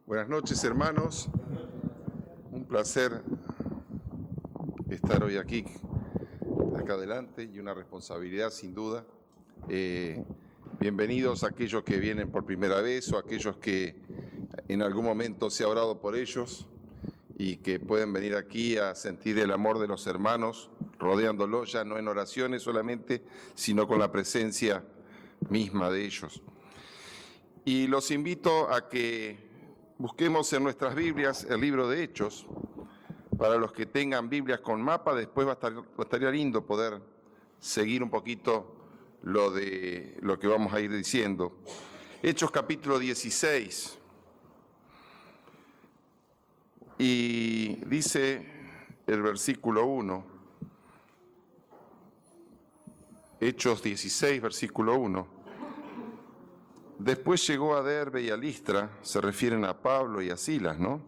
Buenas noches, hermanos. Un placer estar hoy aquí, acá adelante, y una responsabilidad sin duda. Bienvenidos a aquellos que vienen por primera vez o aquellos que en algún momento se ha orado por ellos y que pueden venir aquí a sentir el amor de los hermanos, rodeándolos ya no en oraciones solamente, sino con la presencia misma de ellos. Y los invito a que busquemos en nuestras Biblias el libro de Hechos. Para los que tengan Biblias con mapa, después estaría lindo poder seguir un poquito lo que vamos a ir diciendo. Hechos capítulo 16. Y dice el versículo 1. Hechos 16, versículo 1. Después llegó a Derbe y a Listra, se refieren a Pablo y a Silas, ¿no?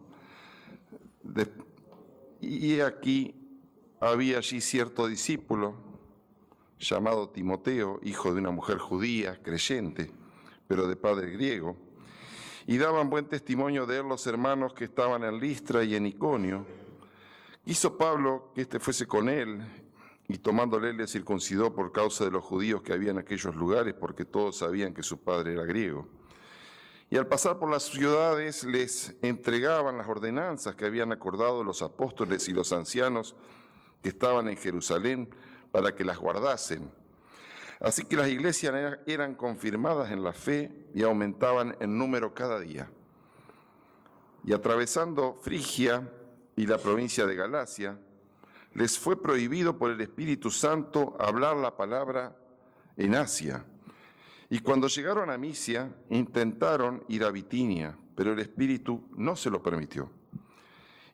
Y aquí había allí cierto discípulo llamado Timoteo, hijo de una mujer judía, creyente, pero de padre griego, y daban buen testimonio de él los hermanos que estaban en Listra y en Iconio. Quiso Pablo que éste fuese con él, y tomándole le circuncidó por causa de los judíos que había en aquellos lugares, porque todos sabían que su padre era griego. Y al pasar por las ciudades les entregaban las ordenanzas que habían acordado los apóstoles y los ancianos que estaban en Jerusalén para que las guardasen. Así que las iglesias eran confirmadas en la fe y aumentaban en número cada día. Y atravesando Frigia y la provincia de Galacia, les fue prohibido por el Espíritu Santo hablar la palabra en Asia. Y cuando llegaron a Misia, intentaron ir a Bitinia, pero el Espíritu no se lo permitió.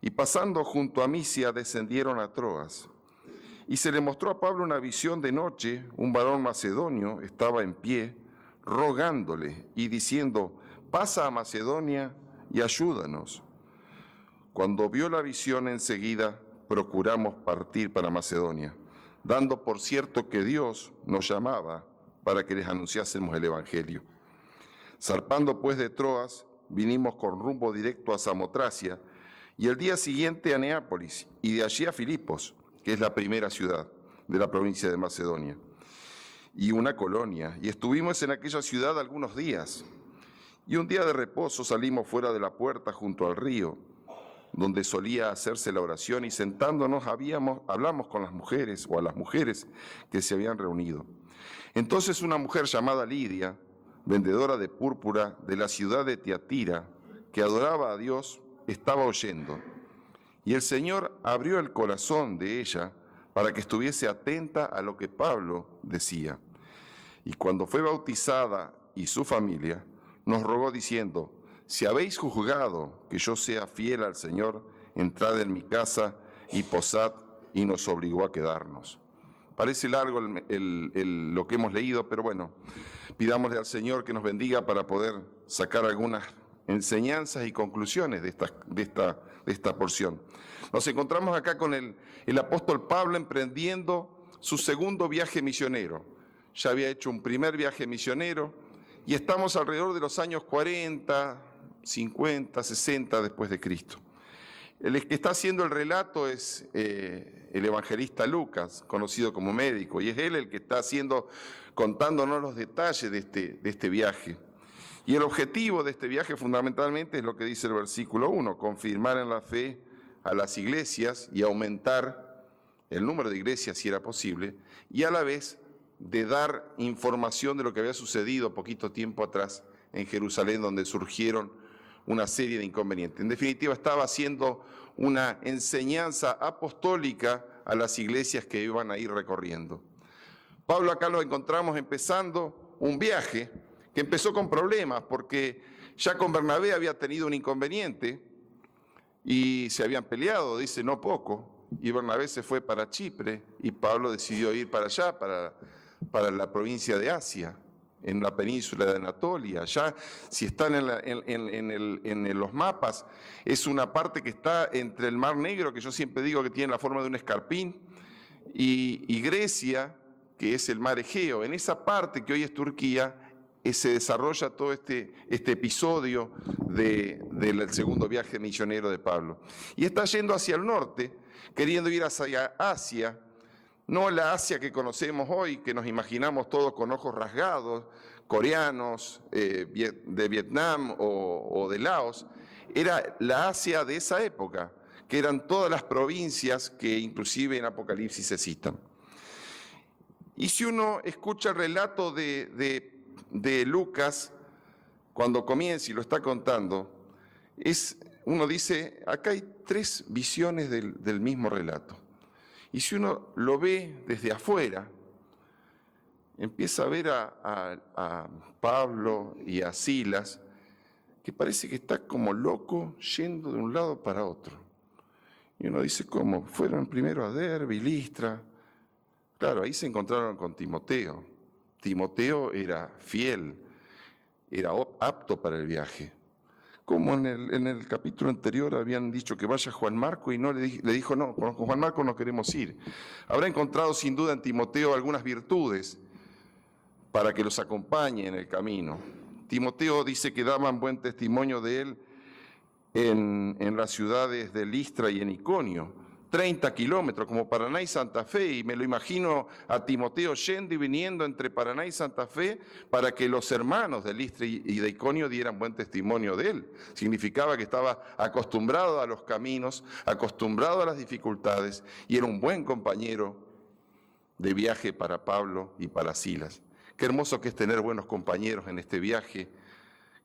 Y pasando junto a Misia, descendieron a Troas. Y se le mostró a Pablo una visión de noche. Un varón macedonio estaba en pie, rogándole y diciendo: pasa a Macedonia y ayúdanos. Cuando vio la visión enseguida, procuramos partir para Macedonia, dando por cierto que Dios nos llamaba para que les anunciásemos el Evangelio. Zarpando pues de Troas, vinimos con rumbo directo a Samotracia, y el día siguiente a Neápolis, y de allí a Filipos, que es la primera ciudad de la provincia de Macedonia, y una colonia, y estuvimos en aquella ciudad algunos días. Y un día de reposo salimos fuera de la puerta junto al río, donde solía hacerse la oración, y sentándonos hablamos con las mujeres, o a las mujeres que se habían reunido. Entonces una mujer llamada Lidia, vendedora de púrpura de la ciudad de Tiatira, que adoraba a Dios, estaba oyendo. Y el Señor abrió el corazón de ella para que estuviese atenta a lo que Pablo decía. Y cuando fue bautizada y su familia, nos rogó diciendo: si habéis juzgado que yo sea fiel al Señor, entrad en mi casa y posad, y nos obligó a quedarnos. Parece largo lo que hemos leído, pero bueno, pidámosle al Señor que nos bendiga para poder sacar algunas enseñanzas y conclusiones de esta porción. Nos encontramos acá con el apóstol Pablo emprendiendo su segundo viaje misionero. Ya había hecho un primer viaje misionero y estamos alrededor de los años 40, 50, 60 después de Cristo. El que está haciendo el relato es el evangelista Lucas, conocido como médico, y es él el que está contándonos los detalles de este viaje. Y el objetivo de este viaje fundamentalmente es lo que dice el versículo 1, confirmar en la fe a las iglesias y aumentar el número de iglesias si era posible, y a la vez de dar información de lo que había sucedido poquito tiempo atrás en Jerusalén, donde surgieron una serie de inconvenientes. En definitiva, estaba haciendo una enseñanza apostólica a las iglesias que iban a ir recorriendo. Pablo acá lo encontramos empezando un viaje que empezó con problemas, porque ya con Bernabé había tenido un inconveniente y se habían peleado, dice, no poco, y Bernabé se fue para Chipre y Pablo decidió ir para allá, para la provincia de Asia, en la península de Anatolia. Ya, si están en los mapas, es una parte que está entre el Mar Negro, que yo siempre digo que tiene la forma de un escarpín, y Grecia, que es el mar Egeo. En esa parte que hoy es Turquía, se desarrolla todo este episodio del segundo viaje misionero de Pablo. Y está yendo hacia el norte, queriendo ir hacia Asia, no la Asia que conocemos hoy, que nos imaginamos todos con ojos rasgados, coreanos, de Vietnam o de Laos. Era la Asia de esa época, que eran todas las provincias que inclusive en Apocalipsis se citan. Y si uno escucha el relato de Lucas, cuando comienza y lo está contando, uno dice, acá hay 3 visiones del mismo relato. Y si uno lo ve desde afuera, empieza a ver a Pablo y a Silas, que parece que está como loco yendo de un lado para otro. Y uno dice, ¿cómo? Fueron primero a Derbe, Listra. Claro, ahí se encontraron con Timoteo. Timoteo era fiel, era apto para el viaje. Como en el capítulo anterior habían dicho que vaya Juan Marco y no le dijo, no, con Juan Marco no queremos ir. Habrá encontrado sin duda en Timoteo algunas virtudes para que los acompañe en el camino. Timoteo dice que daban buen testimonio de él en las ciudades de Listra y en Iconio. 30 kilómetros, como Paraná y Santa Fe, y me lo imagino a Timoteo yendo y viniendo entre Paraná y Santa Fe para que los hermanos de Listra y de Iconio dieran buen testimonio de él. Significaba que estaba acostumbrado a los caminos, acostumbrado a las dificultades, y era un buen compañero de viaje para Pablo y para Silas. Qué hermoso que es tener buenos compañeros en este viaje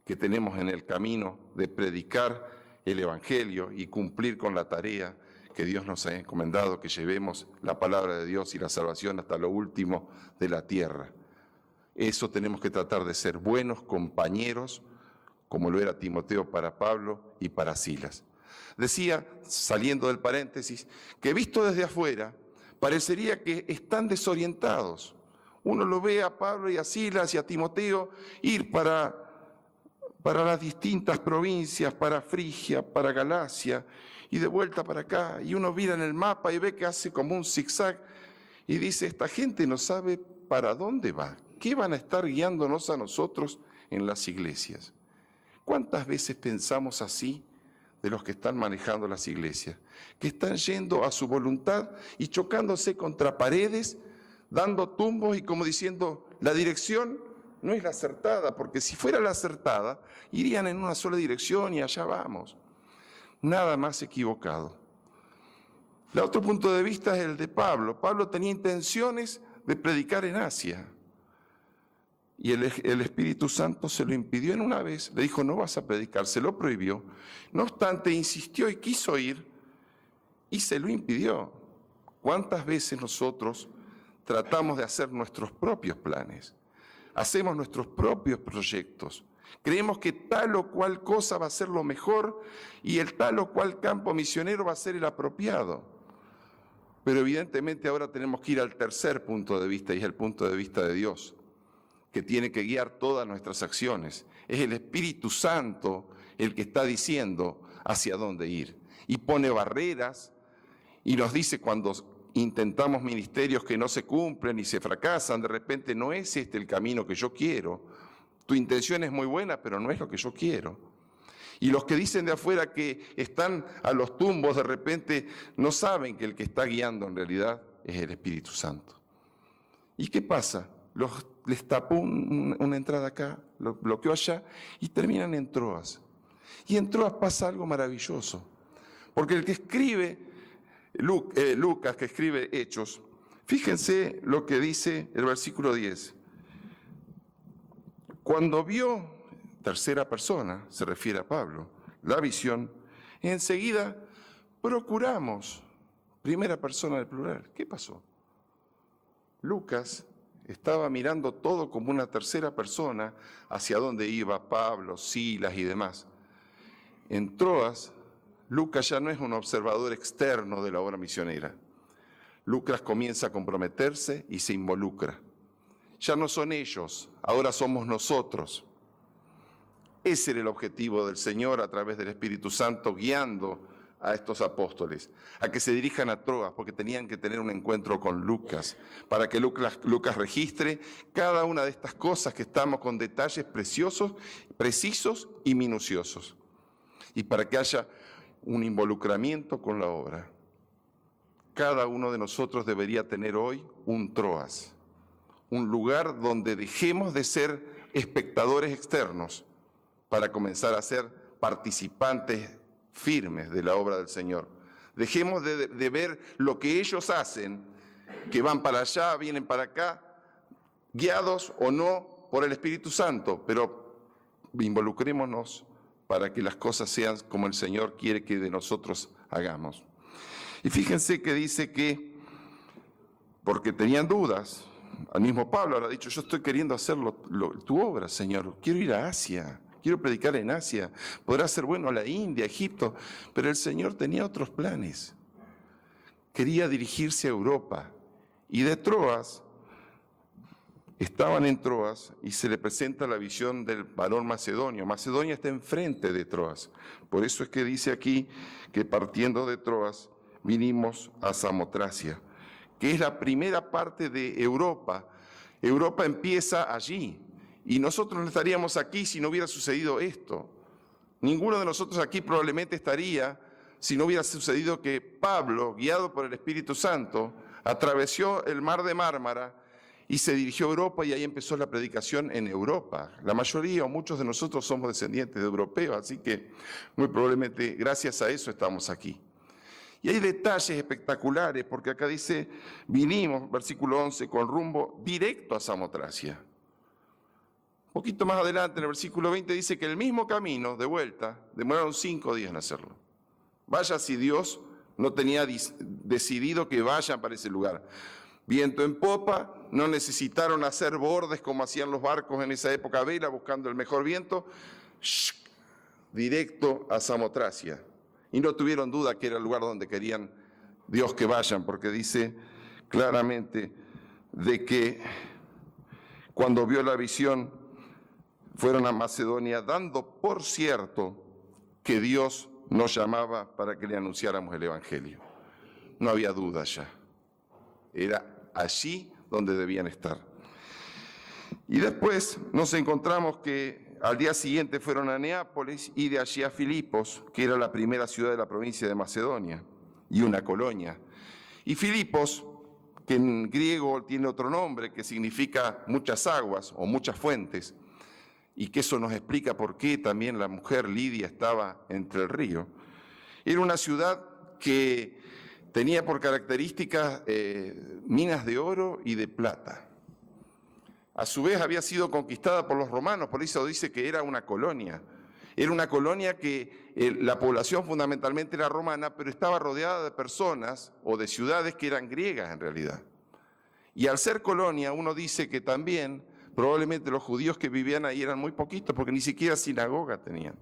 que tenemos en el camino de predicar el Evangelio y cumplir con la tarea que Dios nos ha encomendado, que llevemos la palabra de Dios y la salvación hasta lo último de la tierra. Eso tenemos que tratar de ser buenos compañeros, como lo era Timoteo para Pablo y para Silas. Decía, saliendo del paréntesis, que visto desde afuera, parecería que están desorientados. Uno lo ve a Pablo y a Silas y a Timoteo ir para las distintas provincias, para Frigia, para Galacia, y de vuelta para acá, y uno mira en el mapa y ve que hace como un zigzag, y dice, esta gente no sabe para dónde va, ¿qué van a estar guiándonos a nosotros en las iglesias? ¿Cuántas veces pensamos así de los que están manejando las iglesias? Que están yendo a su voluntad y chocándose contra paredes, dando tumbos y como diciendo, la dirección no es la acertada, porque si fuera la acertada, irían en una sola dirección y allá vamos. Nada más equivocado. El otro punto de vista es el de Pablo. Pablo tenía intenciones de predicar en Asia y el Espíritu Santo se lo impidió en una vez. Le dijo, no vas a predicar, se lo prohibió. No obstante, insistió y quiso ir y se lo impidió. ¿Cuántas veces nosotros tratamos de hacer nuestros propios planes? Hacemos nuestros propios proyectos. Creemos que tal o cual cosa va a ser lo mejor y el tal o cual campo misionero va a ser el apropiado. Pero evidentemente ahora tenemos que ir al tercer punto de vista y es el punto de vista de Dios, que tiene que guiar todas nuestras acciones. Es el Espíritu Santo el que está diciendo hacia dónde ir y pone barreras y nos dice cuando intentamos ministerios que no se cumplen y se fracasan, de repente no es este el camino que yo quiero. Tu intención es muy buena, pero no es lo que yo quiero. Y los que dicen de afuera que están a los tumbos, de repente no saben que el que está guiando en realidad es el Espíritu Santo. ¿Y qué pasa? Les tapó una entrada acá, lo bloqueó allá y terminan en Troas. Y en Troas pasa algo maravilloso, porque el que escribe, Lucas, que escribe Hechos, fíjense lo que dice el versículo 10. Cuando vio, tercera persona, se refiere a Pablo, la visión, enseguida procuramos, primera persona del plural. ¿Qué pasó? Lucas estaba mirando todo como una tercera persona hacia dónde iba Pablo, Silas y demás. En Troas, Lucas ya no es un observador externo de la obra misionera. Lucas comienza a comprometerse y se involucra. Ya no son ellos, ahora somos nosotros. Ese era el objetivo del Señor a través del Espíritu Santo, guiando a estos apóstoles a que se dirijan a Troas, porque tenían que tener un encuentro con Lucas, para que Lucas registre cada una de estas cosas que estamos con detalles preciosos, precisos y minuciosos, y para que haya un involucramiento con la obra. Cada uno de nosotros debería tener hoy un Troas, un lugar donde dejemos de ser espectadores externos para comenzar a ser participantes firmes de la obra del Señor. Dejemos de ver lo que ellos hacen, que van para allá, vienen para acá, guiados o no por el Espíritu Santo, pero involucrémonos para que las cosas sean como el Señor quiere que de nosotros hagamos. Y fíjense que dice que, porque tenían dudas, al mismo Pablo habrá dicho, yo estoy queriendo hacer tu obra, Señor, quiero ir a Asia, quiero predicar en Asia, podrá ser bueno a la India, a Egipto, pero el Señor tenía otros planes. Quería dirigirse a Europa, y de Troas, estaban en Troas, y se le presenta la visión del varón macedonio. Macedonia está enfrente de Troas, por eso es que dice aquí que partiendo de Troas, vinimos a Samotracia, que es la primera parte de Europa. Europa empieza allí, y nosotros no estaríamos aquí si no hubiera sucedido esto. Ninguno de nosotros aquí probablemente estaría si no hubiera sucedido que Pablo, guiado por el Espíritu Santo, atravesó el mar de Mármara y se dirigió a Europa, y ahí empezó la predicación en Europa. La mayoría o muchos de nosotros somos descendientes de europeos, así que muy probablemente gracias a eso estamos aquí. Y hay detalles espectaculares, porque acá dice, vinimos, versículo 11, con rumbo directo a Samotracia. Un poquito más adelante, en el versículo 20, dice que el mismo camino, de vuelta, demoraron 5 días en hacerlo. Vaya si Dios no tenía decidido que vayan para ese lugar. Viento en popa, no necesitaron hacer bordes como hacían los barcos en esa época a vela, buscando el mejor viento, directo a Samotracia. Y no tuvieron duda que era el lugar donde querían Dios que vayan, porque dice claramente de que cuando vio la visión fueron a Macedonia, dando por cierto que Dios nos llamaba para que le anunciáramos el Evangelio. No había duda ya. Era allí donde debían estar. Y después nos encontramos que al día siguiente fueron a Neápolis y de allí a Filipos, que era la primera ciudad de la provincia de Macedonia y una colonia. Y Filipos, que en griego tiene otro nombre que significa muchas aguas o muchas fuentes, y que eso nos explica por qué también la mujer Lidia estaba entre el río. Era una ciudad que tenía por características minas de oro y de plata. A su vez había sido conquistada por los romanos, por eso dice que era una colonia. Era una colonia que la población fundamentalmente era romana, pero estaba rodeada de personas o de ciudades que eran griegas en realidad. Y al ser colonia, uno dice que también probablemente los judíos que vivían ahí eran muy poquitos, porque ni siquiera sinagoga tenían.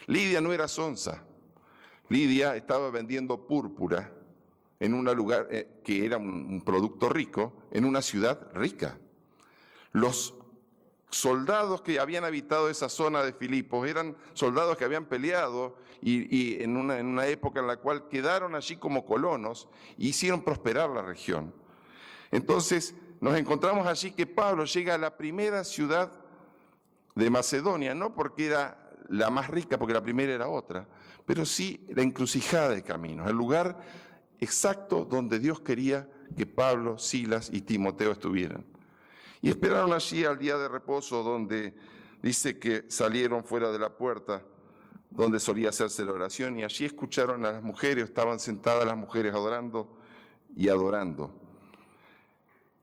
Lidia no era sonsa. Lidia estaba vendiendo púrpura en un lugar que era un producto rico, en una ciudad rica. Los soldados que habían habitado esa zona de Filipos eran soldados que habían peleado y en una época en la cual quedaron allí como colonos e hicieron prosperar la región. Entonces nos encontramos allí que Pablo llega a la primera ciudad de Macedonia, no porque era la más rica, porque la primera era otra, pero sí la encrucijada de caminos, el lugar exacto donde Dios quería que Pablo, Silas y Timoteo estuvieran. Y esperaron allí al día de reposo, donde dice que salieron fuera de la puerta, donde solía hacerse la oración, y allí escucharon a las mujeres, estaban sentadas las mujeres adorando y adorando.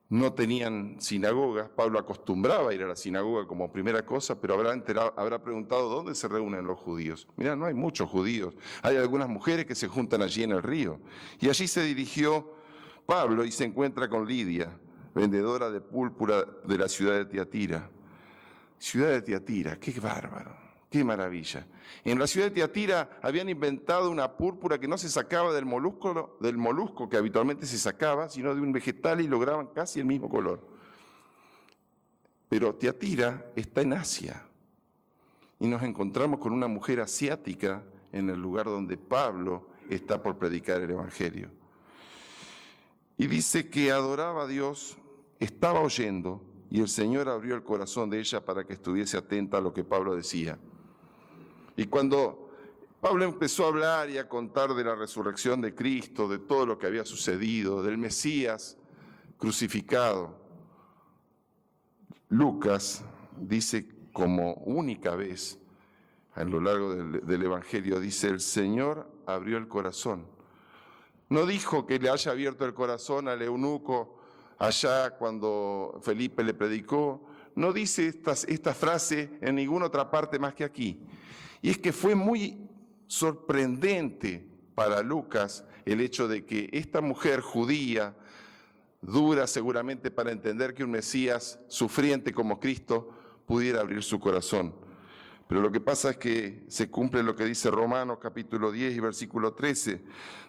No tenían sinagoga, Pablo acostumbraba a ir a la sinagoga como primera cosa, pero habrá preguntado dónde se reúnen los judíos. Mirá, no hay muchos judíos, hay algunas mujeres que se juntan allí en el río. Y allí se dirigió Pablo y se encuentra con Lidia, vendedora de púrpura de la ciudad de Tiatira. Ciudad de Tiatira, qué bárbaro, qué maravilla. En la ciudad de Tiatira habían inventado una púrpura que no se sacaba del molusco que habitualmente se sacaba, sino de un vegetal, y lograban casi el mismo color. Pero Tiatira está en Asia y nos encontramos con una mujer asiática en el lugar donde Pablo está por predicar el Evangelio. Y dice que adoraba a Dios, estaba oyendo, y el Señor abrió el corazón de ella para que estuviese atenta a lo que Pablo decía. Y cuando Pablo empezó a hablar y a contar de la resurrección de Cristo, de todo lo que había sucedido, del Mesías crucificado, Lucas dice como única vez a lo largo del Evangelio, dice, el Señor abrió el corazón. No dijo que le haya abierto el corazón al eunuco allá cuando Felipe le predicó. No dice esta frase en ninguna otra parte más que aquí. Y es que fue muy sorprendente para Lucas el hecho de que esta mujer judía, dura seguramente para entender que un Mesías sufriente como Cristo pudiera abrir su corazón. Pero lo que pasa es que se cumple lo que dice Romanos capítulo 10 y versículo 13.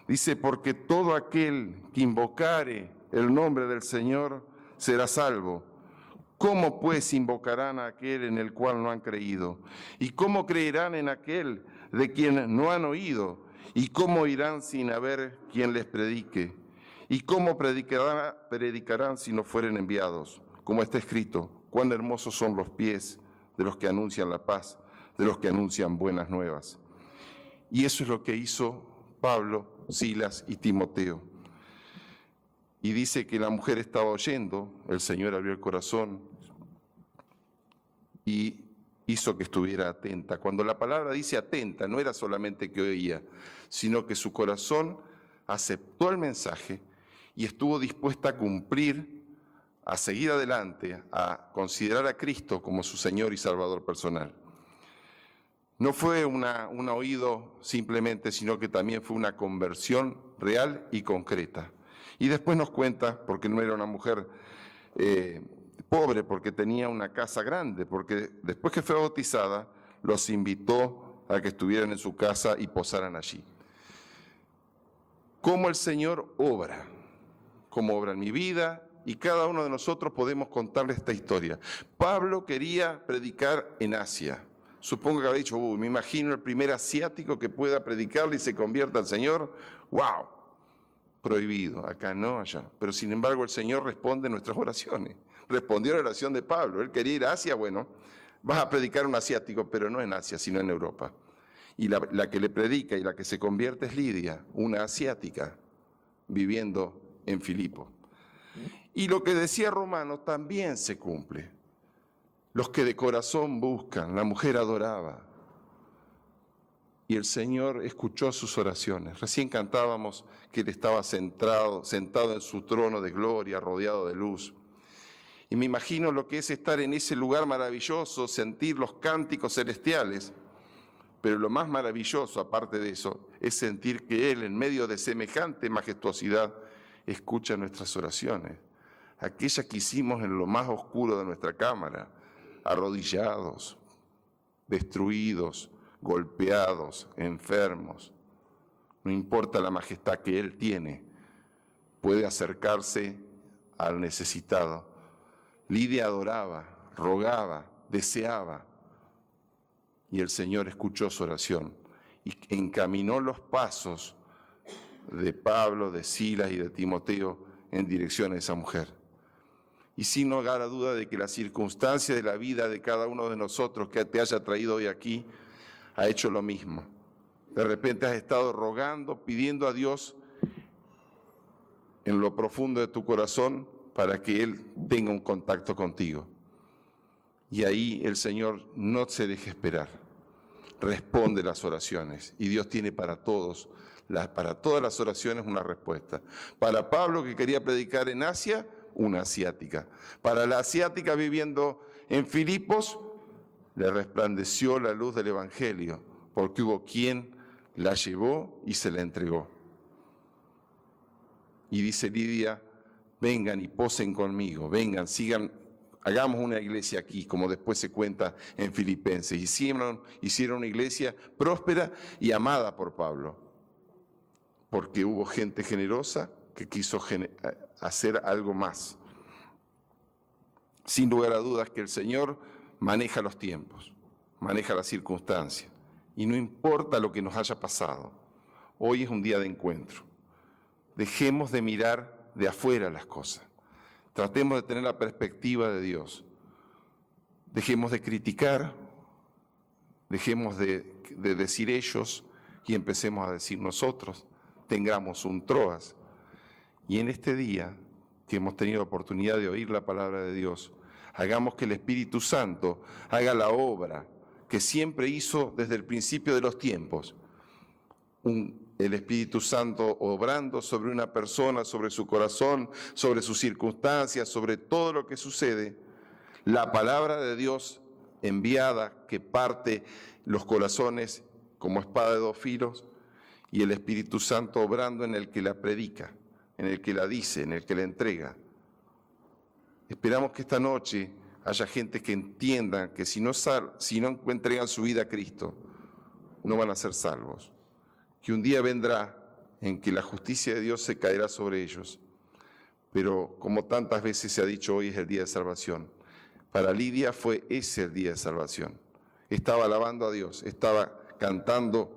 Dice, porque todo aquel que invocare el nombre del Señor será salvo. ¿Cómo pues invocarán a aquel en el cual no han creído? ¿Y cómo creerán en aquel de quien no han oído? ¿Y cómo irán sin haber quien les predique? ¿Y cómo predicarán si no fueren enviados? Como está escrito, cuán hermosos son los pies de los que anuncian la paz, de los que anuncian buenas nuevas. Y eso es lo que hizo Pablo, Silas y Timoteo. Y dice que la mujer estaba oyendo, el Señor abrió el corazón y hizo que estuviera atenta. Cuando la palabra dice atenta, no era solamente que oía, sino que su corazón aceptó el mensaje y estuvo dispuesta a cumplir, a seguir adelante, a considerar a Cristo como su Señor y Salvador personal. No fue un oído simplemente, sino que también fue una conversión real y concreta. Y después nos cuenta, porque no era una mujer pobre, porque tenía una casa grande, porque después que fue bautizada, los invitó a que estuvieran en su casa y posaran allí. Cómo el Señor obra, cómo obra en mi vida, y cada uno de nosotros podemos contarle esta historia. Pablo quería predicar en Asia. Supongo que habría dicho, me imagino el primer asiático que pueda predicarle y se convierta al Señor. ¡Wow! Prohibido, acá no, allá. Pero sin embargo el Señor responde nuestras oraciones. Respondió a la oración de Pablo. Él quería ir a Asia, bueno, vas a predicar a un asiático, pero no en Asia, sino en Europa. Y la que le predica y la que se convierte es Lidia, una asiática, viviendo en Filipo. Y lo que decía Romano también se cumple. Los que de corazón buscan, la mujer adoraba. Y el Señor escuchó sus oraciones. Recién cantábamos que Él estaba sentado en su trono de gloria, rodeado de luz. Y me imagino lo que es estar en ese lugar maravilloso, sentir los cánticos celestiales. Pero lo más maravilloso, aparte de eso, es sentir que Él, en medio de semejante majestuosidad, escucha nuestras oraciones. Aquellas que hicimos en lo más oscuro de nuestra cámara, arrodillados, destruidos, golpeados, enfermos. No importa la majestad que Él tiene, puede acercarse al necesitado. Lidia adoraba, rogaba, deseaba, y el Señor escuchó su oración y encaminó los pasos de Pablo, de Silas y de Timoteo en dirección a esa mujer. Y sin lugar a duda de que la circunstancia de la vida de cada uno de nosotros que te haya traído hoy aquí ha hecho lo mismo. De repente has estado rogando, pidiendo a Dios en lo profundo de tu corazón para que Él tenga un contacto contigo. Y ahí el Señor no se deja esperar. Responde las oraciones. Y Dios tiene para todas las oraciones una respuesta. Para Pablo, que quería predicar en Asia, una asiática. Para la asiática viviendo en Filipos, le resplandeció la luz del Evangelio, porque hubo quien la llevó y se la entregó. Y dice Lidia, vengan y posen conmigo, vengan, sigan, hagamos una iglesia aquí, como después se cuenta en Filipenses. Hicieron una iglesia próspera y amada por Pablo, porque hubo gente generosa que quiso hacer algo más. Sin lugar a dudas que el Señor maneja los tiempos, maneja las circunstancias. Y no importa lo que nos haya pasado, hoy es un día de encuentro. Dejemos de mirar de afuera las cosas. Tratemos de tener la perspectiva de Dios. Dejemos de criticar, dejemos de decir ellos y empecemos a decir nosotros. Tengamos un Troas. Y en este día que hemos tenido la oportunidad de oír la palabra de Dios, hagamos que el Espíritu Santo haga la obra que siempre hizo desde el principio de los tiempos. El Espíritu Santo obrando sobre una persona, sobre su corazón, sobre sus circunstancias, sobre todo lo que sucede. La palabra de Dios enviada que parte los corazones como espada de dos filos, y el Espíritu Santo obrando en el que la predica, en el que la dice, en el que la entrega. Esperamos que esta noche haya gente que entienda que si no entregan su vida a Cristo, no van a ser salvos. Que un día vendrá en que la justicia de Dios se caerá sobre ellos. Pero como tantas veces se ha dicho, hoy es el día de salvación. Para Lidia fue ese el día de salvación. Estaba alabando a Dios, estaba cantando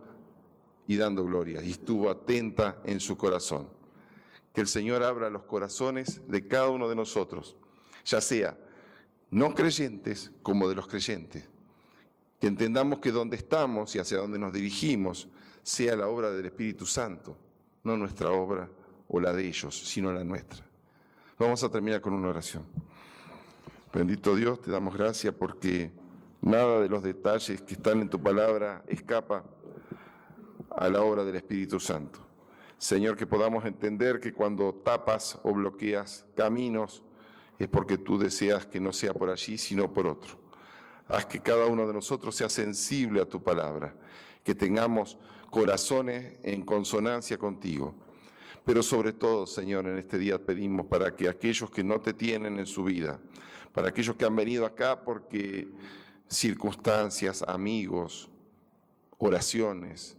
y dando gloria, y estuvo atenta en su corazón. Que el Señor abra los corazones de cada uno de nosotros, ya sea no creyentes como de los creyentes. Que entendamos que donde estamos y hacia donde nos dirigimos sea la obra del Espíritu Santo, no nuestra obra o la de ellos, sino la nuestra. Vamos a terminar con una oración. Bendito Dios, te damos gracias porque nada de los detalles que están en tu palabra escapa a la obra del Espíritu Santo. Señor, que podamos entender que cuando tapas o bloqueas caminos es porque tú deseas que no sea por allí, sino por otro. Haz que cada uno de nosotros sea sensible a tu palabra, que tengamos corazones en consonancia contigo. Pero sobre todo, Señor, en este día pedimos para que aquellos que no te tienen en su vida, para aquellos que han venido acá porque circunstancias, amigos, oraciones,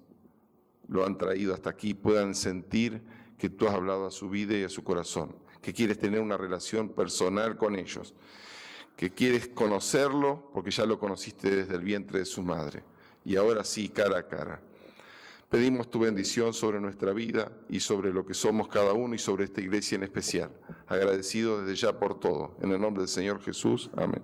lo han traído hasta aquí, puedan sentir que tú has hablado a su vida y a su corazón, que quieres tener una relación personal con ellos, que quieres conocerlo porque ya lo conociste desde el vientre de su madre, y ahora sí, cara a cara. Pedimos tu bendición sobre nuestra vida y sobre lo que somos cada uno y sobre esta iglesia en especial. Agradecido desde ya por todo. En el nombre del Señor Jesús. Amén.